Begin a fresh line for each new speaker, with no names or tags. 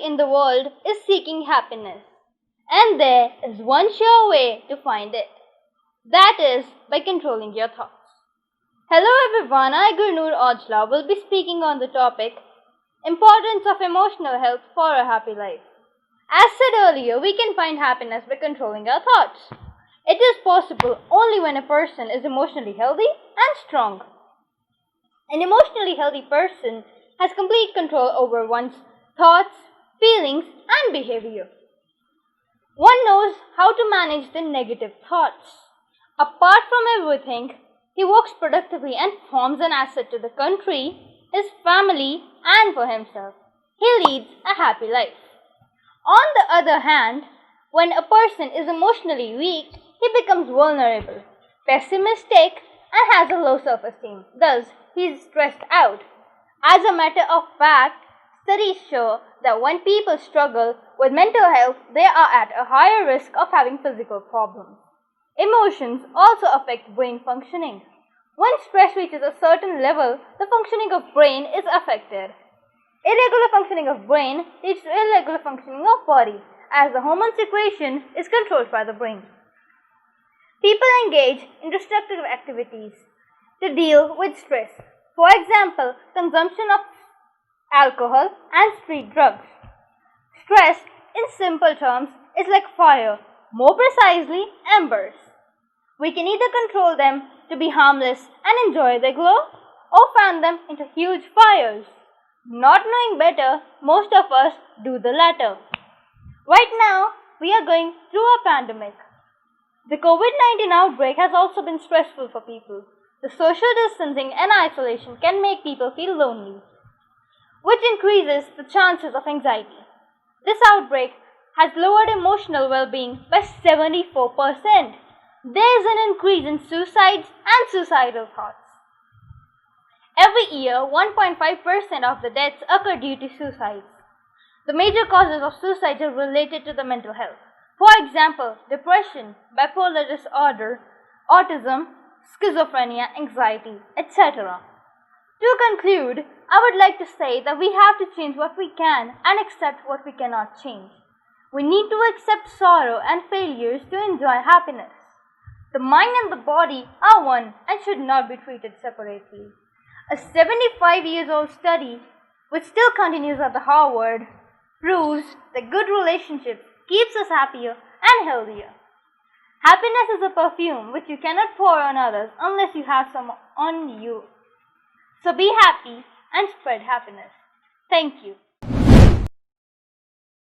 in the world is seeking happiness, and there is one sure way to find it. That is by controlling your thoughts. Hello everyone, I Gurnoor Aujla will be speaking on the topic Importance of Emotional Health for a Happy Life. As said earlier, we can find happiness by controlling our thoughts. It is possible only when a person is emotionally healthy and strong. An emotionally healthy person has complete control over one's thoughts, feelings, and behavior. One knows how to manage the negative thoughts. Apart from everything, he works productively and forms an asset to the country, his family, and for himself. He leads a happy life. On the other hand, when a person is emotionally weak, he becomes vulnerable, pessimistic, and has a low self-esteem. Thus, he is stressed out. As a matter of fact, studies show that when people struggle with mental health, they are at a higher risk of having physical problems. Emotions also affect brain functioning. When stress reaches a certain level, the functioning of brain is affected. Irregular functioning of brain leads to irregular functioning of body, as the hormone secretion is controlled by the brain. People engage in destructive activities to deal with stress. For example, consumption of alcohol and street drugs. Stress, in simple terms, is like fire, more precisely, embers. We can either control them to be harmless and enjoy their glow, or fan them into huge fires. Not knowing better, most of us do the latter. Right now, we are going through a pandemic. The COVID-19 outbreak has also been stressful for people. The social distancing and isolation can make people feel lonely, which increases the chances of anxiety. This outbreak has lowered emotional well-being by 74%. There is an increase in suicides and suicidal thoughts. Every year, 1.5% of the deaths occur due to suicides. The major causes of suicide are related to the mental health. For example, depression, bipolar disorder, autism, schizophrenia, anxiety, etc. To conclude, I would like to say that we have to change what we can and accept what we cannot change. We need to accept sorrow and failures to enjoy happiness. The mind and the body are one and should not be treated separately. A 75-year-old study, which still continues at the Harvard, proves that good relationships keeps us happier and healthier. Happiness is a perfume which you cannot pour on others unless you have some on you. So be happy and spread happiness. Thank you.